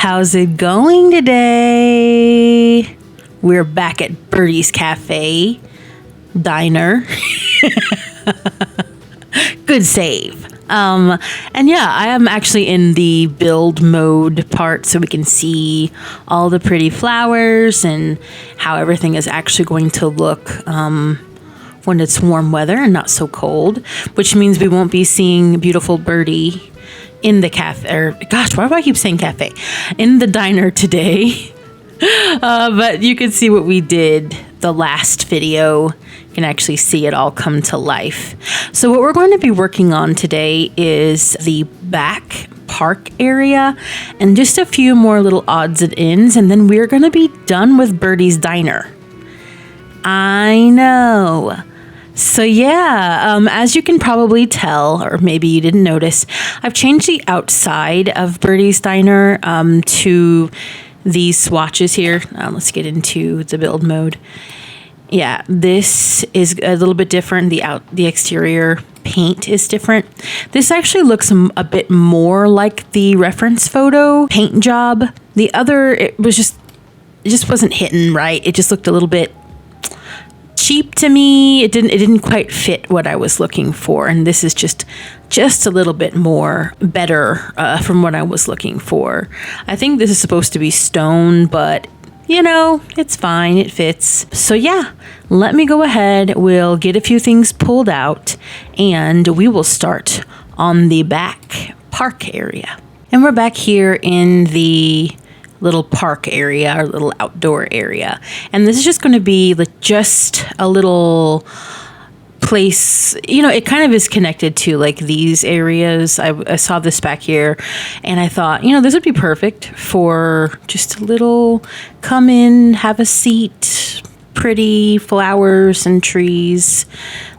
How's it going today? We're back at Burdie's Cafe Diner. Good save. And yeah, I am actually in the build mode part so we can see all the pretty flowers and how everything is actually going to look when it's warm weather and not so cold, which means we won't be seeing beautiful Burdie in the cafe, or gosh, why do I keep saying cafe? In the diner today. But you can see what we did the last video. You can actually see it all come to life. So what we're going to be working on today is the back park area and just a few more little odds and ends, and then we're going to be done with Burdie's Diner. I know. So yeah, as you can probably tell, or maybe you didn't notice, I've changed the outside of Burdie's Diner to these swatches here. Let's get into the build mode. Yeah, this is a little bit different. The exterior paint is different. This actually looks a bit more like the reference photo paint job. The other, it just wasn't hitting right. It just looked a little bit cheap to me. It didn't quite fit what I was looking for, and this is just a little bit more better from what I was looking for. I think this is supposed to be stone, but you know, it's fine, it fits. So yeah, let me go ahead, we'll get a few things pulled out, and we will start on the back park area. And we're back here in the little park area, or little outdoor area. And this is just going to be like just a little place, you know, it kind of is connected to like these areas. I saw this back here and I thought, you know, this would be perfect for just a little come in, have a seat, pretty flowers and trees,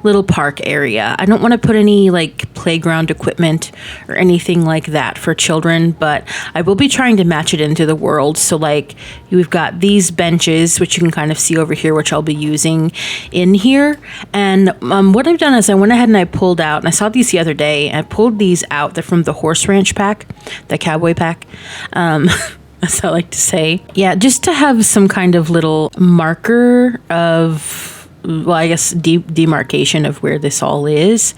little park area. I don't want to put any like playground equipment or anything like that for children, but I will be trying to match it into the world. So like we've got these benches, which you can kind of see over here, which I'll be using in here. And what I've done is I went ahead and I pulled out, and I saw these the other day, I pulled these out. They're from the horse ranch pack, the cowboy pack. As I like to say. Yeah, just to have some kind of little marker of, well, I guess demarcation of where this all is.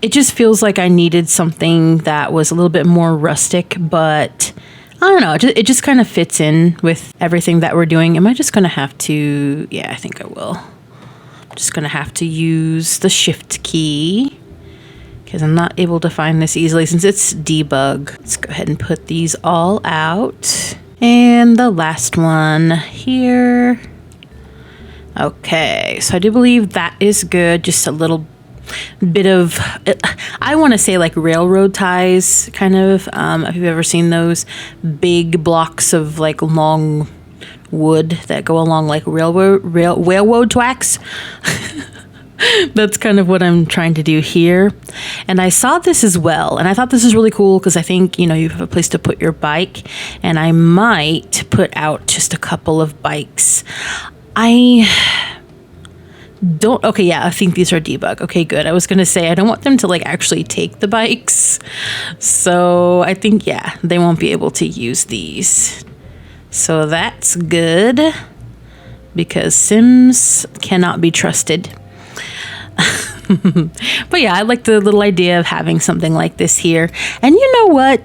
It just feels like I needed something that was a little bit more rustic, but I don't know, it just kind of fits in with everything that we're doing. Am I just going to have to, yeah, I think I will. I'm just going to have to use the shift key, because I'm not able to find this easily since it's debug. Let's go ahead and put these all out. And the last one here. Okay, so I do believe that is good. Just a little bit of, I want to say like railroad ties, kind of. If you've ever seen those big blocks of like long wood that go along like railroad tracks. That's kind of what I'm trying to do here. And I saw this as well, and I thought this is really cool because I think, you know, you have a place to put your bike, and I might put out just a couple of bikes. I think these are debug. Okay, good. I was going to say, I don't want them to like actually take the bikes. So I think, yeah, they won't be able to use these. So that's good, because Sims cannot be trusted. But yeah, I like the little idea of having something like this here. And you know what?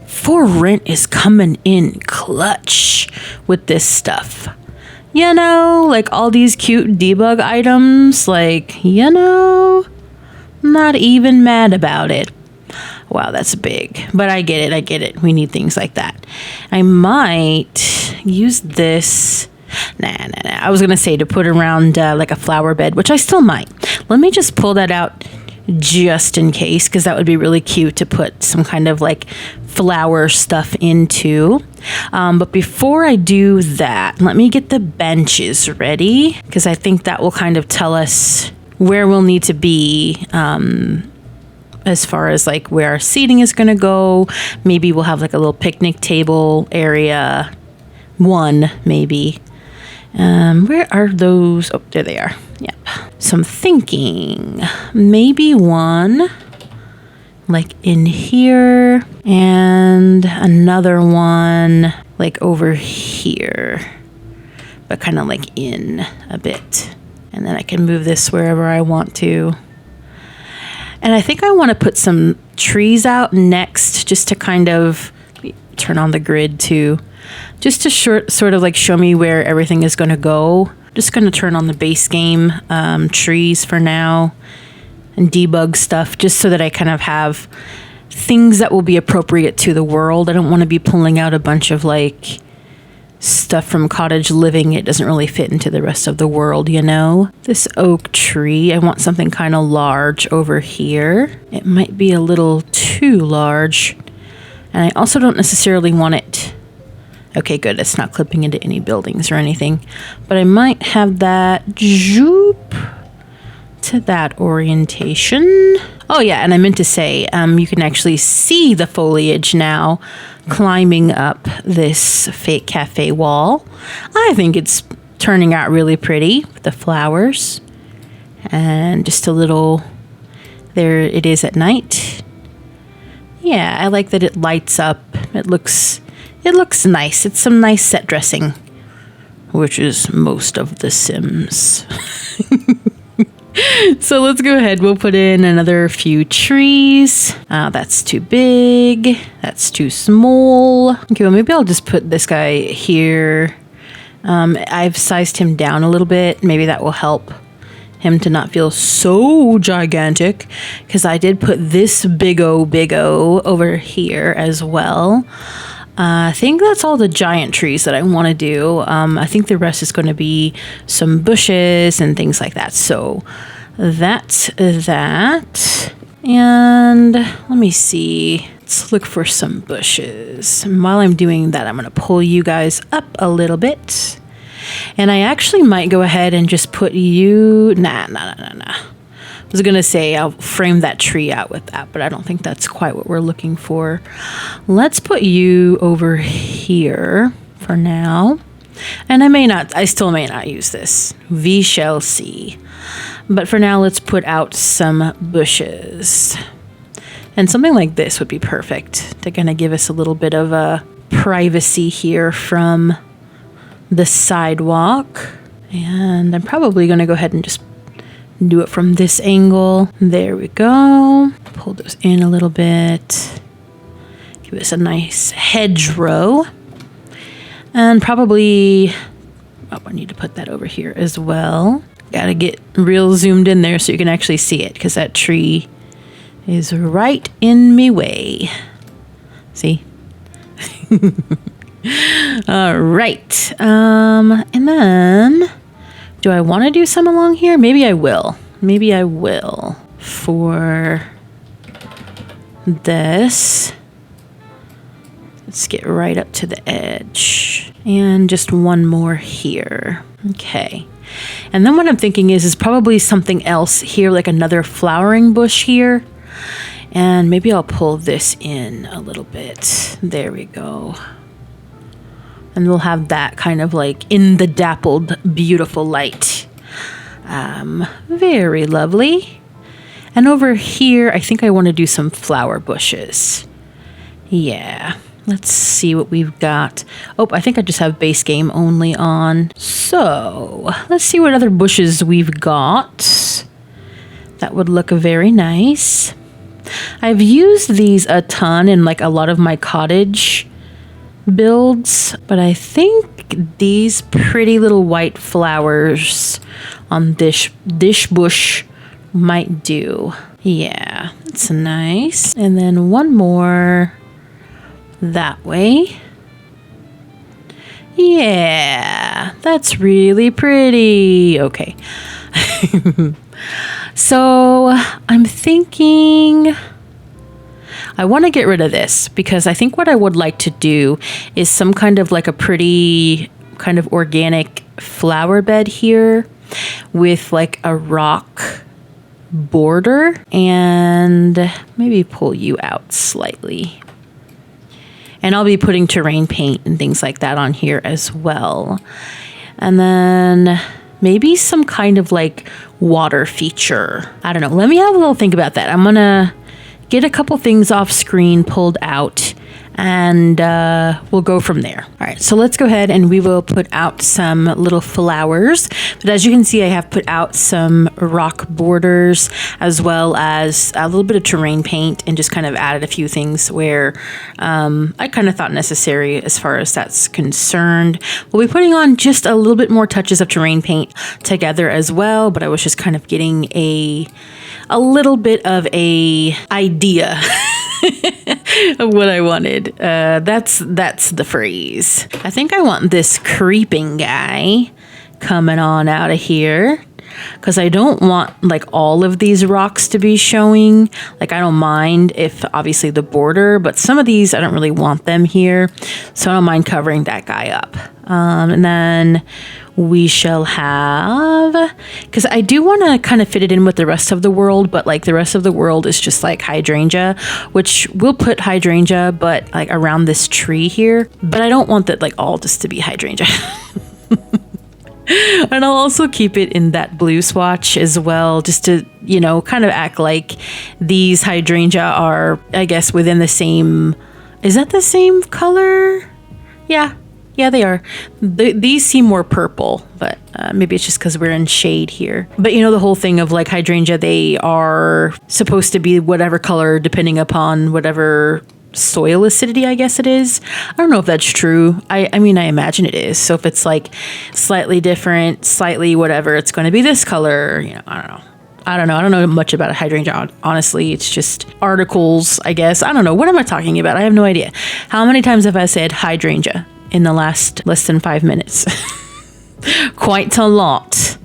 For rent is coming in clutch with this stuff. You know, like all these cute debug items, like, you know, not even mad about it. Wow, that's big. But I get it. We need things like that. I might use this. Nah. I was going to say to put around like a flower bed, which I still might. Let me just pull that out just in case, because that would be really cute to put some kind of like flower stuff into. But before I do that, let me get the benches ready, because I think that will kind of tell us where we'll need to be as far as like where our seating is going to go. Maybe we'll have like a little picnic table area. One, maybe. Where are those? Oh, there they are. Yep. So I'm thinking maybe one like in here, and another one like over here, but kind of like in a bit. And then I can move this wherever I want to. And I think I want to put some trees out next, just to kind of turn on the grid too, just to sort of like show me where everything is going to go. Just going to turn on the base game trees for now and debug stuff, just so that I kind of have things that will be appropriate to the world. I don't want to be pulling out a bunch of like stuff from cottage living. It doesn't really fit into the rest of the world, you know? This oak tree, I want something kind of large over here. It might be a little too large. And I also don't necessarily want it... Okay, good. It's not clipping into any buildings or anything. But I might have that zoop to that orientation. Oh yeah, and I meant to say, you can actually see the foliage now climbing up this fake cafe wall. I think it's turning out really pretty with the flowers. And just a little, there it is at night. Yeah, I like that it lights up. It looks nice. It's some nice set dressing, which is most of The Sims. So let's go ahead. We'll put in another few trees. That's too big. That's too small. Okay, well, maybe I'll just put this guy here. I've sized him down a little bit. Maybe that will help him to not feel so gigantic, because I did put this big O over here as well. I think that's all the giant trees that I want to do. I think the rest is going to be some bushes and things like that. So that's that. And let me see. Let's look for some bushes. And while I'm doing that, I'm going to pull you guys up a little bit. And I actually might go ahead and just put you... Nah. I was going to say I'll frame that tree out with that, but I don't think that's quite what we're looking for. Let's put you over here for now. And I still may not use this. We shall see. But for now, let's put out some bushes. And something like this would be perfect to kind of give us a little bit of a privacy here from the sidewalk. And I'm probably going to go ahead and just do it from this angle. There we go. Pull those in a little bit. Give us a nice hedgerow. And probably, I need to put that over here as well. Gotta get real zoomed in there so you can actually see it, because that tree is right in me way. See? All right. And then, do I want to do some along here? Maybe I will. For this. Let's get right up to the edge. And just one more here. Okay. And then what I'm thinking is probably something else here, like another flowering bush here. And maybe I'll pull this in a little bit. There we go. And we'll have that kind of like in the dappled, beautiful light. Very lovely. And over here, I think I want to do some flower bushes. Yeah. Let's see what we've got. Oh, I think I just have base game only on. So let's see what other bushes we've got. That would look very nice. I've used these a ton in like a lot of my cottage builds, but I think these pretty little white flowers on this bush might do. Yeah, it's nice. And then one more that way. Yeah, that's really pretty. Okay. So I'm thinking I want to get rid of this, because I think what I would like to do is some kind of like a pretty kind of organic flower bed here with like a rock border, and maybe pull you out slightly. And I'll be putting terrain paint and things like that on here as well. And then maybe some kind of like water feature. I don't know. Let me have a little think about that. I'm going to get a couple things off screen pulled out, and we'll go from there. All right, so let's go ahead and we will put out some little flowers. But as you can see, I have put out some rock borders as well as a little bit of terrain paint, and just kind of added a few things where I kind of thought necessary as far as that's concerned. We'll be putting on just a little bit more touches of terrain paint together as well, but I was just kind of getting a little bit of a idea of what I wanted. That's the phrase. I think I want this creeping guy coming on out of here, because I don't want like all of these rocks to be showing. Like, I don't mind if obviously the border, but some of these I don't really want them here, so I don't mind covering that guy up. And then we shall have, because I do want to kind of fit it in with the rest of the world, but like the rest of the world is just like hydrangea, which we'll put hydrangea, but like around this tree here. But I don't want that like all just to be hydrangea. And I'll also keep it in that blue swatch as well, just to, you know, kind of act like these hydrangea are, I guess, within the same, is that the same color? Yeah, they are. These seem more purple, but maybe it's just because we're in shade here. But you know, the whole thing of like hydrangea, they are supposed to be whatever color depending upon whatever soil acidity, I guess it is. I don't know if that's true. I mean, I imagine it is. So if it's like slightly different, slightly whatever, it's going to be this color. You know, I don't know. I don't know much about a hydrangea, honestly. It's just articles, I guess. I don't know. What am I talking about? I have no idea. How many times have I said hydrangea in the last less than 5 minutes? Quite a lot.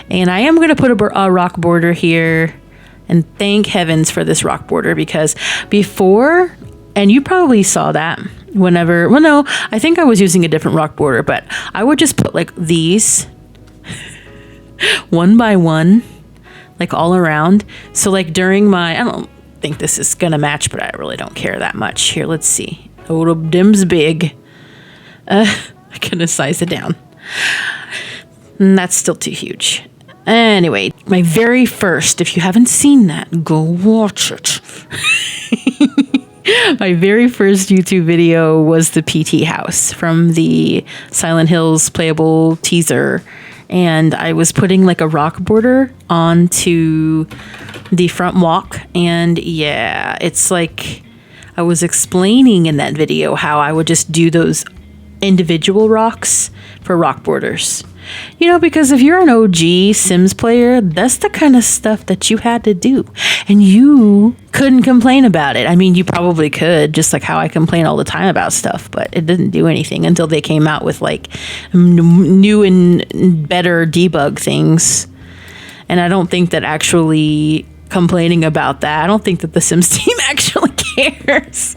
And I am going to put a rock border here, and thank heavens for this rock border, because before, and you probably saw that whenever, well, no, I think I was using a different rock border, but I would just put like these one by one, like all around. So like during my, I don't think this is going to match, but I really don't care that much. Here, let's see. Oh, dim's big. I couldn't have sized it down. That's still too huge. Anyway, my very first, if you haven't seen that, go watch it. My very first YouTube video was the PT house from the Silent Hills playable teaser. And I was putting like a rock border onto the front walk. And yeah, it's like I was explaining in that video how I would just do those individual rocks for rock borders. You know, because if you're an OG Sims player, that's the kind of stuff that you had to do. And you couldn't complain about it. I mean, you probably could, just like how I complain all the time about stuff, but it didn't do anything until they came out with like new and better debug things. And I don't think that actually complaining about that, I don't think that the Sims team actually cares.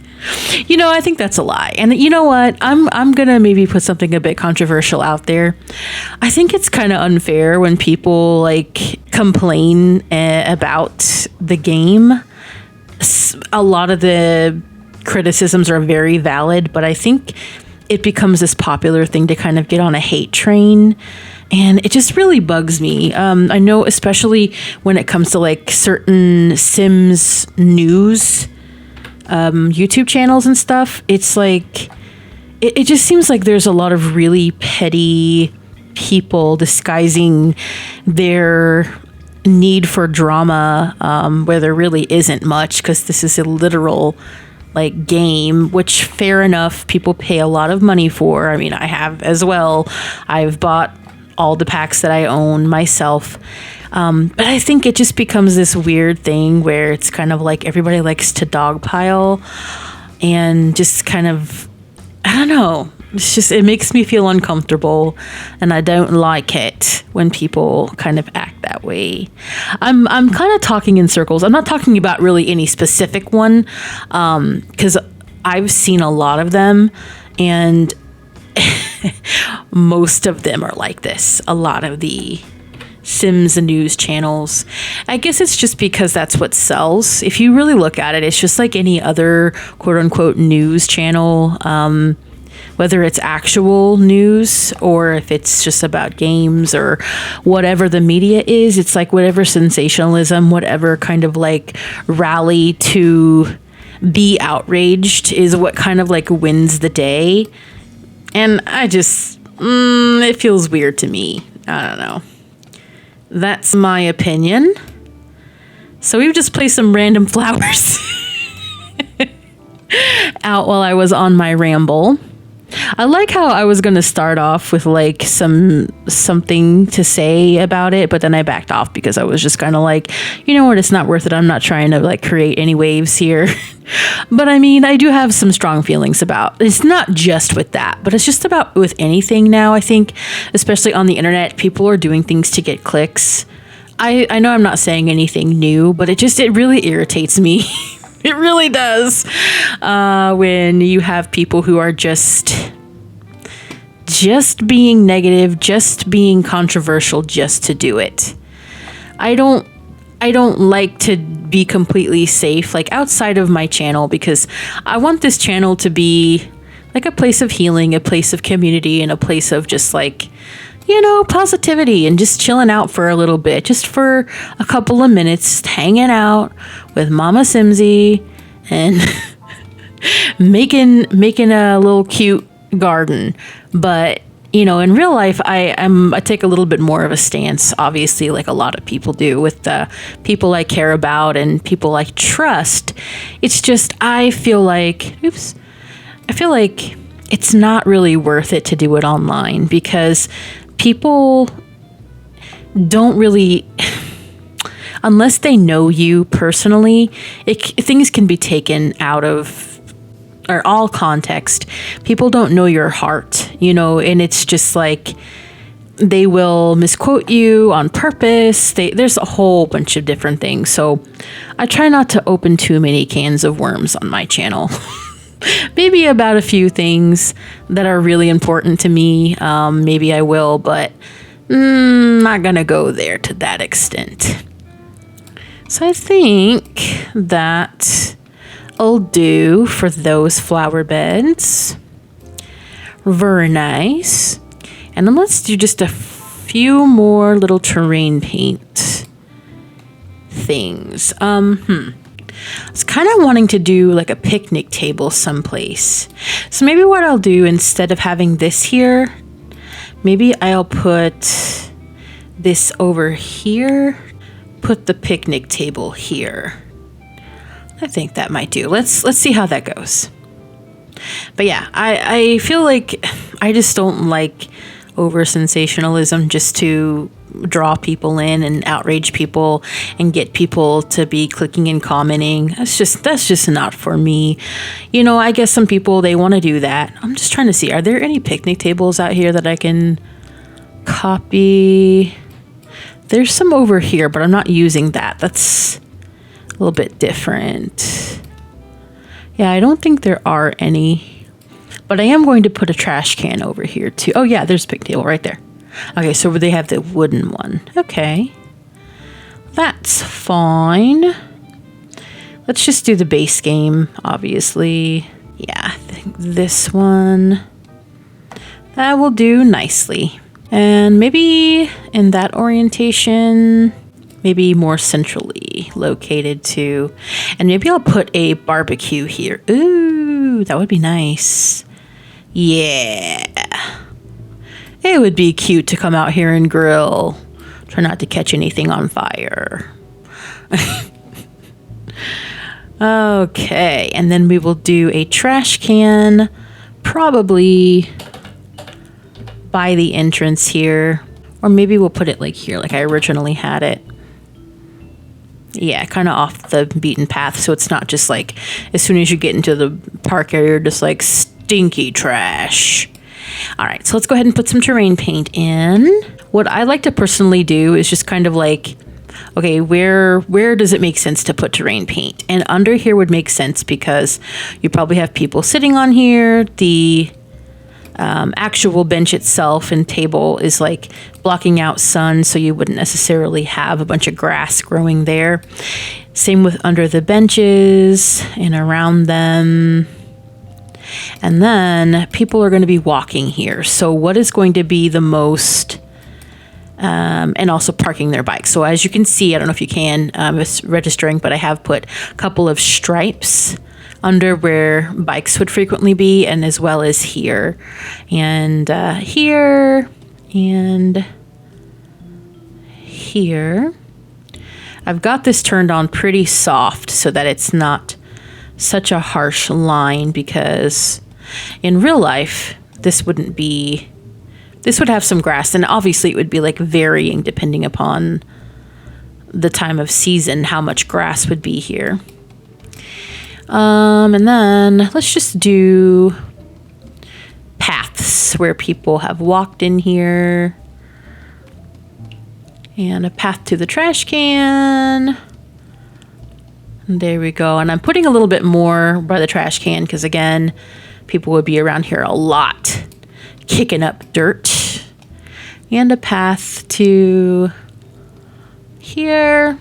You know, I think that's a lie. And you know what? I'm going to maybe put something a bit controversial out there. I think it's kind of unfair when people like complain about the game. A lot of the criticisms are very valid, but I think it becomes this popular thing to kind of get on a hate train. And it just really bugs me. I know, especially when it comes to like certain Sims news YouTube channels and stuff, it's like it just seems like there's a lot of really petty people disguising their need for drama where there really isn't much, because this is a literal like game, which fair enough, people pay a lot of money for. I mean, I have as well. I've bought all the packs that I own myself. But I think it just becomes this weird thing where it's kind of like everybody likes to dogpile and just kind of, I don't know. It's just, it makes me feel uncomfortable, and I don't like it when people kind of act that way. I'm kind of talking in circles. I'm not talking about really any specific one, because I've seen a lot of them, and most of them are like this. A lot of the Sims news channels. I guess it's just because that's what sells. If you really look at it, it's just like any other quote unquote news channel. whether it's actual news or if it's just about games or whatever the media is. It's like whatever sensationalism, whatever kind of like rally to be outraged is what kind of like wins the day. And I just, it feels weird to me. I don't know. That's my opinion. So we've just placed some random flowers out while I was on my ramble. I like how I was going to start off with like something to say about it, but then I backed off because I was just kind of like, you know what, it's not worth it. I'm not trying to like create any waves here. But I mean, I do have some strong feelings about, it's not just with that, but it's just about with anything now. I think, especially on the internet, people are doing things to get clicks. I know I'm not saying anything new, but it really irritates me. It really does. When you have people who are just being negative, just being controversial, just to do it. I don't like to be completely safe, like outside of my channel, because I want this channel to be like a place of healing, a place of community, and a place of just like, you know, positivity and just chilling out for a little bit, just for a couple of minutes, hanging out with Mama Simsy and making a little cute garden. But, you know, in real life, I take a little bit more of a stance, obviously, like a lot of people do with the people I care about and people I trust. It's just, I feel like it's not really worth it to do it online because people don't really, unless they know you personally, things can be taken out of or all context. People don't know your heart, you know, and it's just like they will misquote you on purpose. There's a whole bunch of different things. So I try not to open too many cans of worms on my channel. Maybe about a few things that are really important to me. Maybe I will, but not gonna go there to that extent. So I think that'll do for those flower beds. Very nice. And then let's do just a few more little terrain paint things. I was kind of wanting to do like a picnic table someplace. So maybe what I'll do, instead of having this here, maybe I'll put this over here, put the picnic table here. I think that might do. Let's see how that goes. But yeah, I feel like I just don't like over sensationalism just to draw people in and outrage people and get people to be clicking and commenting. That's just not for me. You know, I guess some people, they want to do that. I'm just trying to see, are there any picnic tables out here that I can copy? There's some over here, but I'm not using that. That's a little bit different. Yeah, I don't think there are any, but I am going to put a trash can over here too. Oh yeah, there's a picnic table right there. Okay, so they have the wooden one. Okay. That's fine. Let's just do the base game, obviously. Yeah, I think this one, that will do nicely. And maybe in that orientation, maybe more centrally located too. And maybe I'll put a barbecue here. Ooh, that would be nice. Yeah. It would be cute to come out here and grill. Try not to catch anything on fire. Okay, and then we will do a trash can, probably by the entrance here. Or maybe we'll put it like here, like I originally had it. Yeah, kind of off the beaten path, so it's not just like, as soon as you get into the park area, you're just like stinky trash. All right, so let's go ahead and put some terrain paint in. What I like to personally do is just kind of like, okay, where does it make sense to put terrain paint? And under here would make sense because you probably have people sitting on here. The actual bench itself and table is like blocking out sun, so you wouldn't necessarily have a bunch of grass growing there. Same with under the benches and around them. And then people are going to be walking here. So what is going to be the most, and also parking their bikes. So as you can see, I don't know if you can, it's registering, but I have put a couple of stripes under where bikes would frequently be, and as well as here and here and here. I've got this turned on pretty soft so that it's not such a harsh line, because in real life this would have some grass, and obviously it would be like varying depending upon the time of season how much grass would be here. And then let's just do paths where people have walked in here. And a path to the trash can. And there we go. And I'm putting a little bit more by the trash can because, again, people would be around here a lot, kicking up dirt. And a path to here.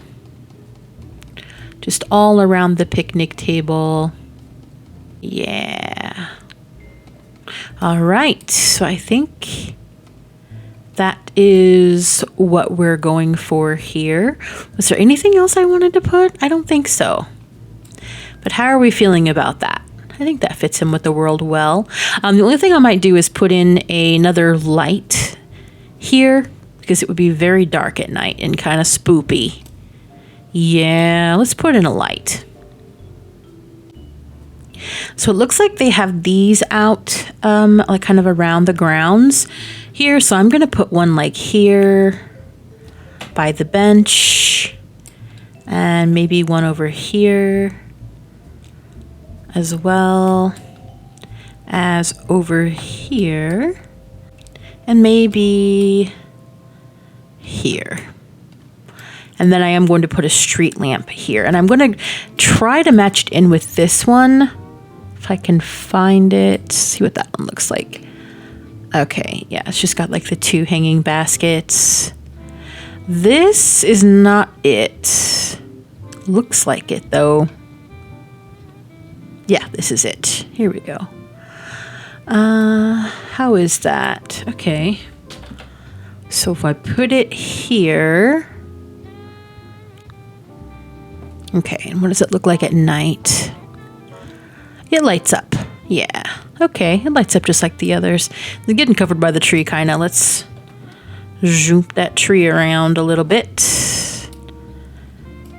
Just all around the picnic table. Yeah. All right. So I think that is what we're going for here. Was there anything else I wanted to put? I don't think so. But how are we feeling about that? I think that fits in with the world well. The only thing I might do is put in another light here, because it would be very dark at night and kind of spoopy. Yeah, let's put in a light. So it looks like they have these out like kind of around the grounds here. So I'm going to put one like here by the bench, and maybe one over here as well as over here, and maybe here. And then I am going to put a street lamp here, and I'm going to try to match it in with this one if I can find it. See what that one looks like. Okay, yeah, it's just got like the two hanging baskets. This is not it. Looks like it though. Yeah, this is it. Here we go. How is that? Okay. So if I put it here. Okay, and what does it look like at night? It lights up. Yeah. Okay, it lights up just like the others. They're getting covered by the tree, kind of. Let's zoom that tree around a little bit.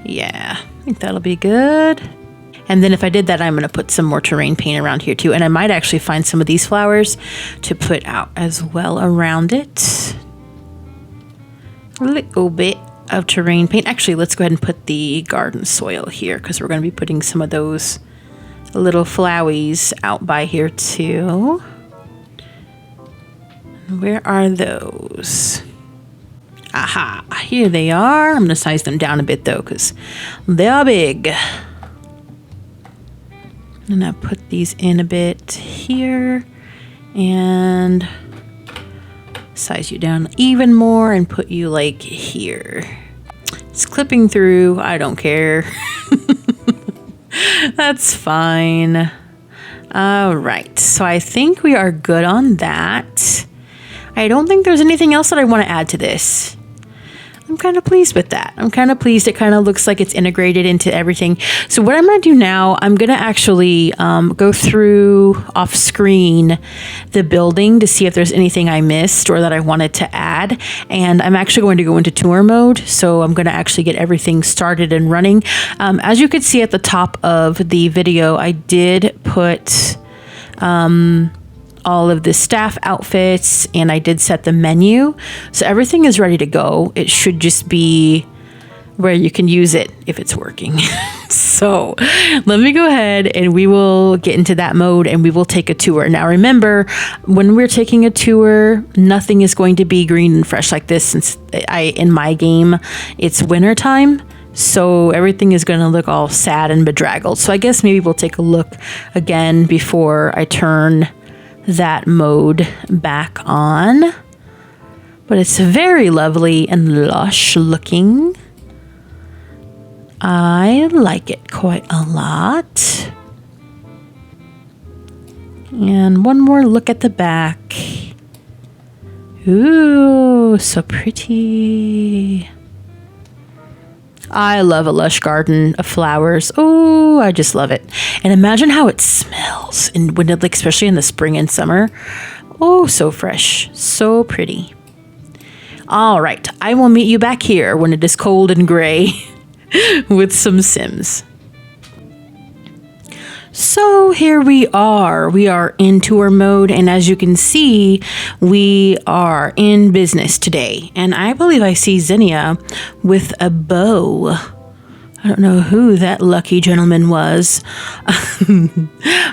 Yeah, I think that'll be good. And then if I did that, I'm going to put some more terrain paint around here too. And I might actually find some of these flowers to put out as well around it. A little bit of terrain paint. Actually, let's go ahead and put the garden soil here, because we're going to be putting some of those little flowies out by here too. Where are those? Aha, here they are. I'm going to size them down a bit though, because they are big. And I put these in a bit here and size you down even more and put you like here. It's clipping through. I don't care. That's fine. All right. So I think we are good on that. I don't think there's anything else that I want to add to this. I'm kind of pleased with that. I'm kind of pleased. It kind of looks like it's integrated into everything. So what I'm going to do now, I'm going to actually go through off screen the building to see if there's anything I missed or that I wanted to add. And I'm actually going to go into tour mode. So I'm going to actually get everything started and running. As you could see at the top of the video, I did put all of the staff outfits, and I did set the menu. So everything is ready to go. It should just be where you can use it if it's working. So let me go ahead and we will get into that mode and we will take a tour. Now remember, when we're taking a tour, nothing is going to be green and fresh like this, since in my game, it's winter time. So everything is going to look all sad and bedraggled. So I guess maybe we'll take a look again before I turn that mode back on. But it's very lovely and lush looking. I like it quite a lot. And one more look at the back. Ooh, so pretty. I love a lush garden of flowers. Oh, I just love it. And imagine how it smells, and when it, like, especially in the spring and summer. Oh, so fresh, so pretty. All right, I will meet you back here when it is cold and gray with some Sims. So here we are. We are in tour mode, and as you can see, we are in business today. And I believe I see Zinnia with a bow. I don't know who that lucky gentleman was.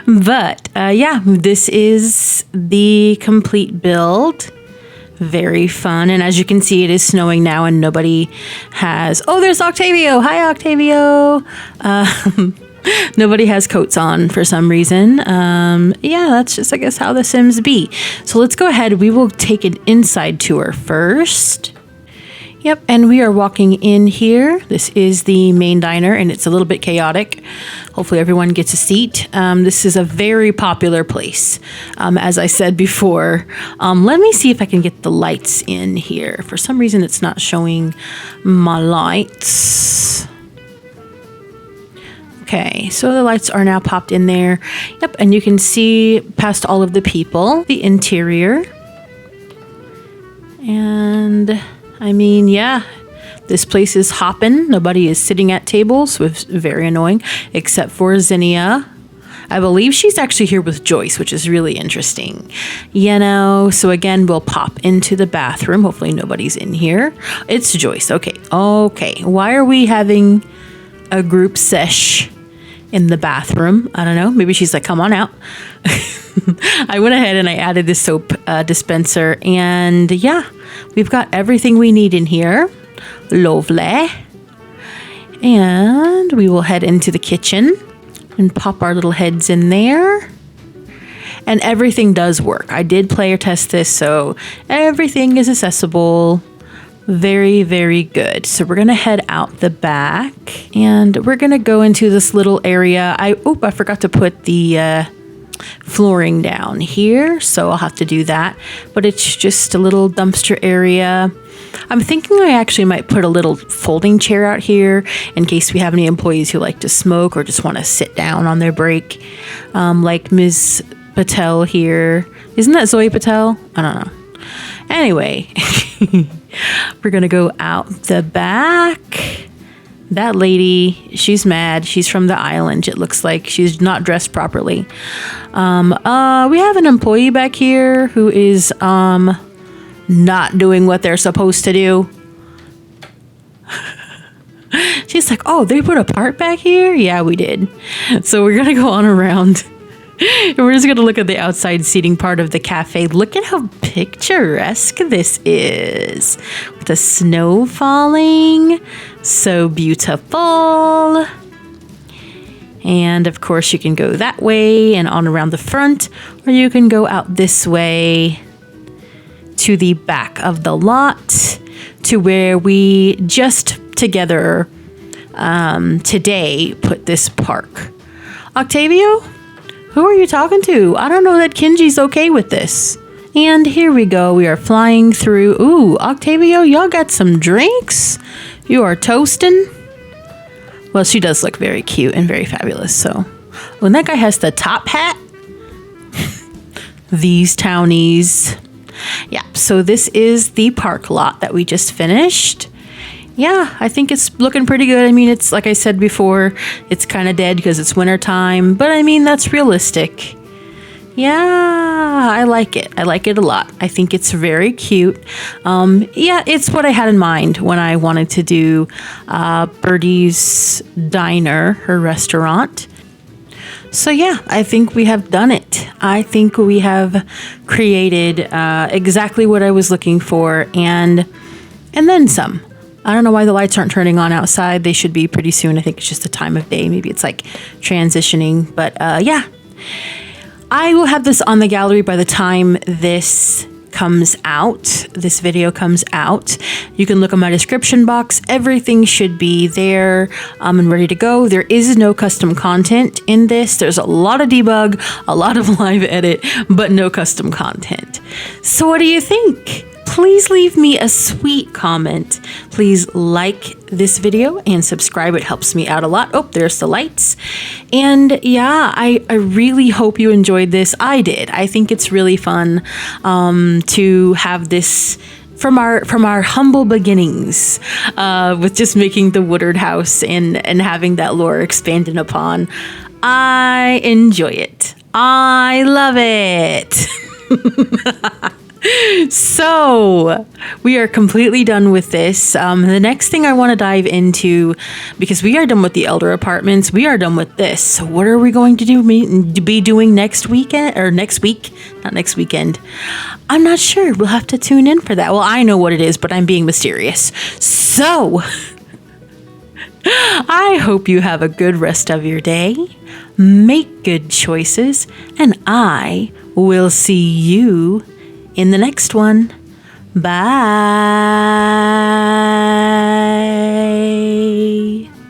But yeah, this is the complete build. Very fun. And as you can see, it is snowing now and nobody has... Oh, there's Octavio. Hi, Octavio. Nobody has coats on for some reason. Yeah, that's just, I guess, how the Sims be. So let's go ahead. We will take an inside tour first. Yep, and we are walking in here. This is the main diner, and it's a little bit chaotic. Hopefully everyone gets a seat. This is a very popular place, as I said before. Let me see if I can get the lights in here. For some reason, it's not showing my lights. Okay, so the lights are now popped in there. Yep, and you can see past all of the people, the interior. And I mean, yeah, this place is hopping. Nobody is sitting at tables, which is very annoying, except for Zinnia. I believe she's actually here with Joyce, which is really interesting. You know, so again, we'll pop into the bathroom. Hopefully nobody's in here. It's Joyce. Okay, okay. Why are we having a group sesh in the bathroom? I don't know. Maybe she's like, come on out. I went ahead and I added this soap dispenser, and yeah, we've got everything we need in here. Lovely. And we will head into the kitchen and pop our little heads in there. And everything does work. I did player test this, so everything is accessible. Very, very good. So we're going to head out the back, and we're going to go into this little area. I forgot to put the flooring down here, so I'll have to do that. But it's just a little dumpster area. I'm thinking I actually might put a little folding chair out here in case we have any employees who like to smoke or just want to sit down on their break, like Ms. Patel here. Isn't that Zoe Patel? I don't know. Anyway, we're going to go out the back. That lady, she's mad. She's from the island. It looks like she's not dressed properly. We have an employee back here who is not doing what they're supposed to do. She's like, oh, they put a part back here? Yeah, we did. So we're going to go on around. And we're just going to look at the outside seating part of the cafe. Look at how picturesque this is. With the snow falling. So beautiful. And of course you can go that way and on around the front. Or you can go out this way to the back of the lot. To where we just together today put this park. Octavio? Who are you talking to? I don't know that Kinji's okay with this. And here we go. We are flying through. Ooh, Octavio, y'all got some drinks? You are toasting? Well, she does look very cute and very fabulous, so. When that guy has the top hat. These townies. Yeah, so this is the park lot that we just finished. Yeah, I think it's looking pretty good. I mean, it's like I said before, it's kind of dead because it's winter time, but I mean, that's realistic. Yeah, I like it. I like it a lot. I think it's very cute. Yeah, it's what I had in mind when I wanted to do Burdie's Diner, her restaurant. So yeah, I think we have done it. I think we have created exactly what I was looking for and then some. I don't know why the lights aren't turning on outside. They should be pretty soon. I think it's just the time of day. Maybe it's like transitioning. But yeah, I will have this on the gallery by the time this comes out, this video comes out, you can look in my description box. Everything should be there and ready to go. There is no custom content in this. There's a lot of debug, a lot of live edit, but no custom content. So what do you think? Please leave me a sweet comment. Please like this video and subscribe. It helps me out a lot. Oh, there's the lights. And yeah, I really hope you enjoyed this. I did. I think it's really fun to have this from our humble beginnings with just making the Woodard house and having that lore expanded upon. I enjoy it. I love it. So we are completely done with this. The next thing I want to dive into, because we are done with the elder apartments, we are done with this. So what are we going to be doing next weekend or next week? Not next weekend. I'm not sure. We'll have to tune in for that. Well, I know what it is, but I'm being mysterious. So I hope you have a good rest of your day. Make good choices, and I will see you in the next one. Bye.